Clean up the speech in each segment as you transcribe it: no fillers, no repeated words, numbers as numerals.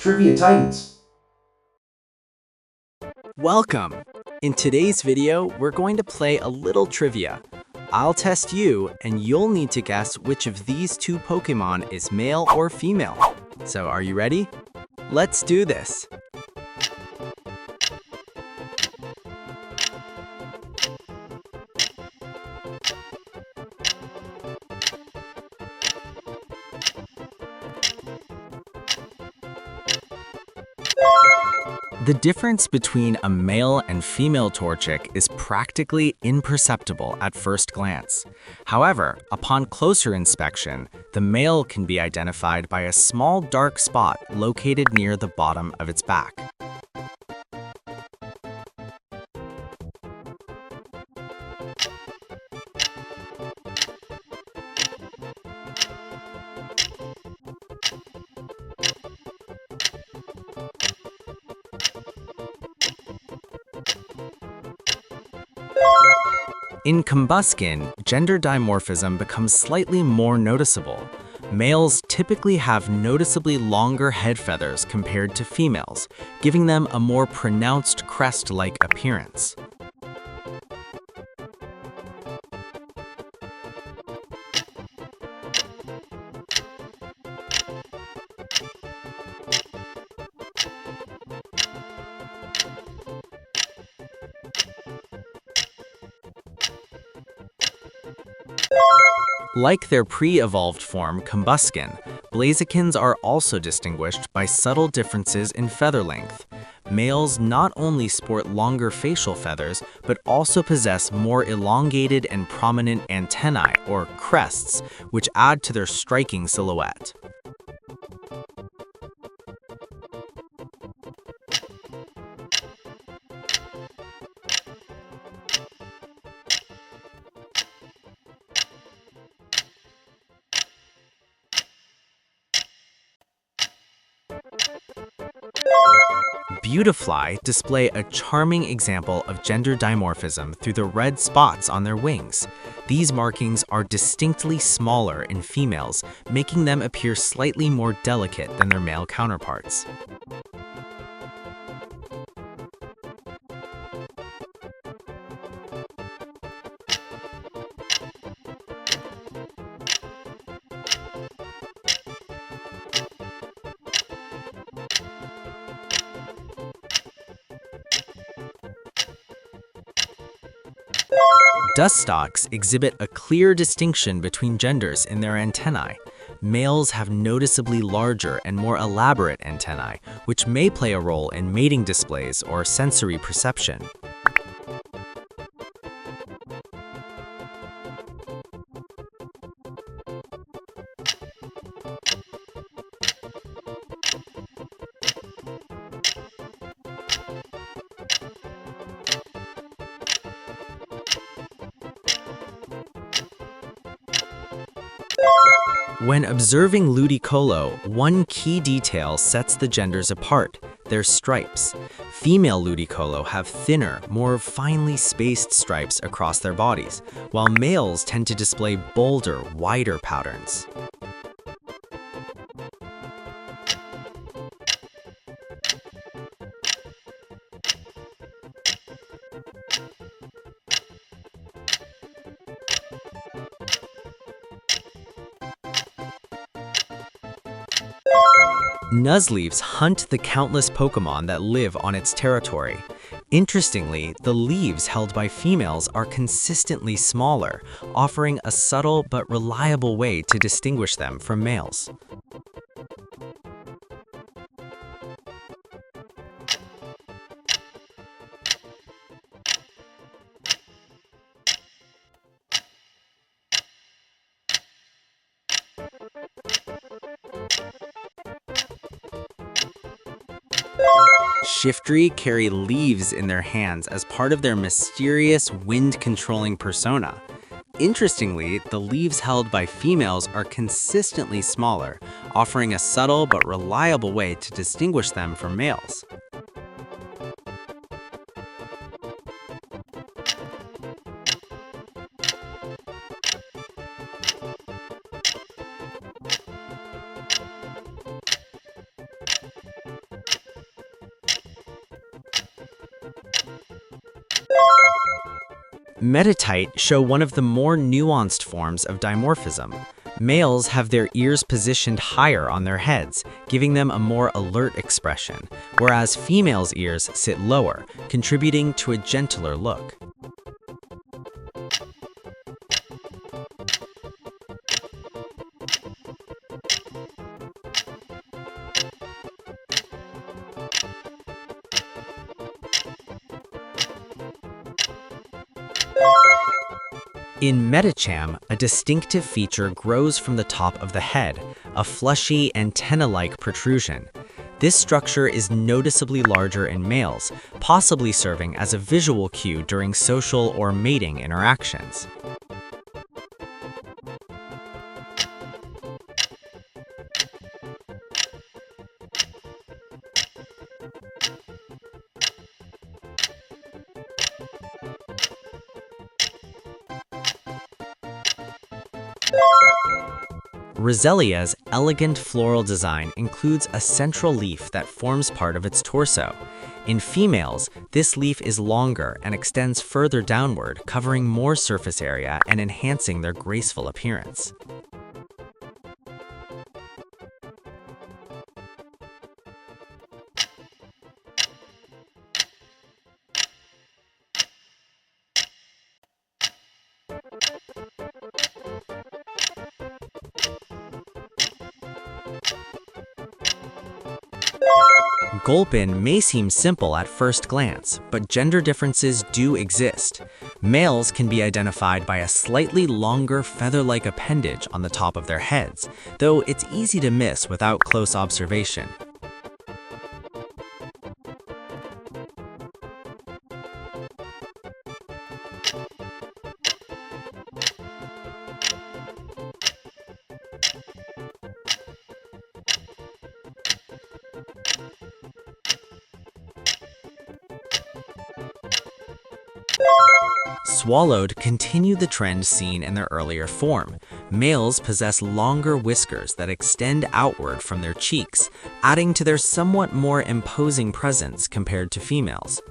Trivia Titans. Welcome! In today's video, we're going to play a little trivia. I'll test you, and you'll need to guess which of these two Pokémon is male or female. So are you ready? Let's do this! The difference between a male and female Torchic is practically imperceptible at first glance. However, upon closer inspection, the male can be identified by a small dark spot located near the bottom of its back. In Combuskin, gender dimorphism becomes slightly more noticeable. Males typically have noticeably longer head feathers compared to females, giving them a more pronounced crest-like appearance. Like their pre-evolved form, Combuskin, Blazikins are also distinguished by subtle differences in feather length. Males not only sport longer facial feathers, but also possess more elongated and prominent antennae, or crests, which add to their striking silhouette. Beautifly display a charming example of gender dimorphism through the red spots on their wings. These markings are distinctly smaller in females, making them appear slightly more delicate than their male counterparts. Dustoks exhibit a clear distinction between genders in their antennae. Males have noticeably larger and more elaborate antennae, which may play a role in mating displays or sensory perception. When observing Ludicolo, one key detail sets the genders apart: their stripes. Female Ludicolo have thinner, more finely spaced stripes across their bodies, while males tend to display bolder, wider patterns. Nuzleafs hunt the countless Pokémon that live on its territory. Interestingly, the leaves held by females are consistently smaller, offering a subtle but reliable way to distinguish them from males. Shiftry carry leaves in their hands as part of their mysterious wind-controlling persona. Interestingly, the leaves held by females are consistently smaller, offering a subtle but reliable way to distinguish them from males. Metatite show one of the more nuanced forms of dimorphism. Males have their ears positioned higher on their heads, giving them a more alert expression, whereas females' ears sit lower, contributing to a gentler look. In Metacham, a distinctive feature grows from the top of the head, a fleshy antenna-like protrusion. This structure is noticeably larger in males, possibly serving as a visual cue during social or mating interactions. Roselia's elegant floral design includes a central leaf that forms part of its torso. In females, this leaf is longer and extends further downward, covering more surface area and enhancing their graceful appearance. Gulpin may seem simple at first glance, but gender differences do exist. Males can be identified by a slightly longer feather-like appendage on the top of their heads, though it's easy to miss without close observation. Swallowed continue the trend seen in their earlier form. Males possess longer whiskers that extend outward from their cheeks, adding to their somewhat more imposing presence compared to females.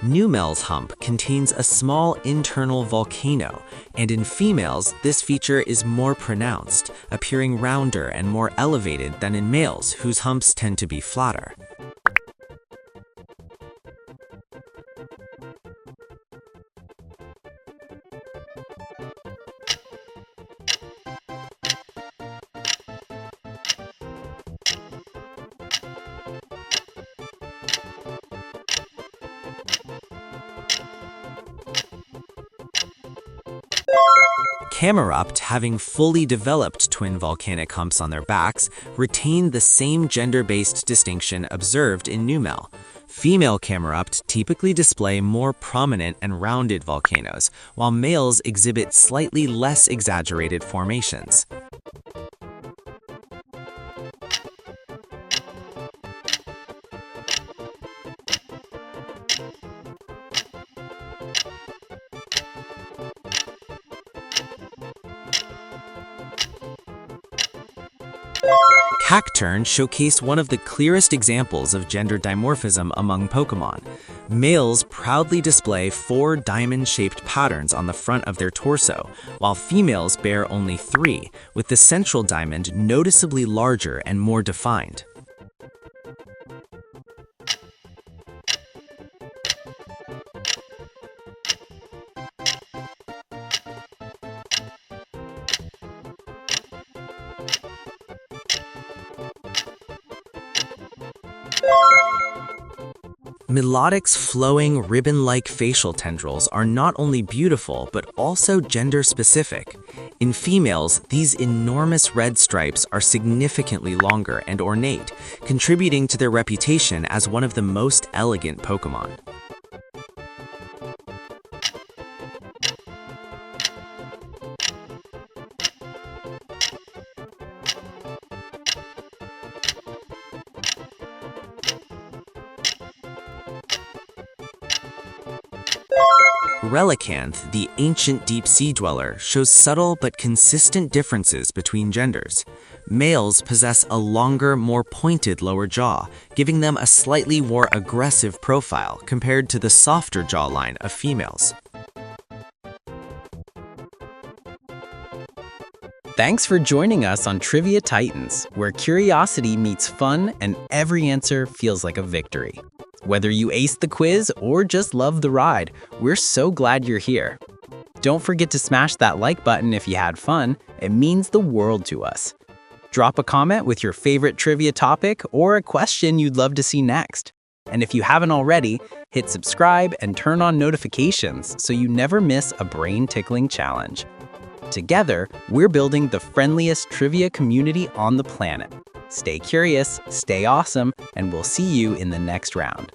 Numel's hump contains a small internal volcano, and in females, this feature is more pronounced, appearing rounder and more elevated than in males, whose humps tend to be flatter. Camerupt, having fully developed twin volcanic humps on their backs, retain the same gender-based distinction observed in Numel. Female Camerupt typically display more prominent and rounded volcanoes, while males exhibit slightly less exaggerated formations. Cacturn showcase one of the clearest examples of gender dimorphism among Pokémon. Males proudly display 4 diamond-shaped patterns on the front of their torso, while females bear only 3, with the central diamond noticeably larger and more defined. Melodic's flowing, ribbon-like facial tendrils are not only beautiful, but also gender-specific. In females, these enormous red stripes are significantly longer and ornate, contributing to their reputation as one of the most elegant Pokémon. Relicanth, the ancient deep-sea dweller, shows subtle but consistent differences between genders. Males possess a longer, more pointed lower jaw, giving them a slightly more aggressive profile compared to the softer jawline of females. Thanks for joining us on Trivia Titans, where curiosity meets fun and every answer feels like a victory. Whether you aced the quiz or just love the ride, we're so glad you're here. Don't forget to smash that like button if you had fun. It means the world to us. Drop a comment with your favorite trivia topic or a question you'd love to see next. And if you haven't already, hit subscribe and turn on notifications so you never miss a brain-tickling challenge. Together, we're building the friendliest trivia community on the planet. Stay curious, stay awesome, and we'll see you in the next round.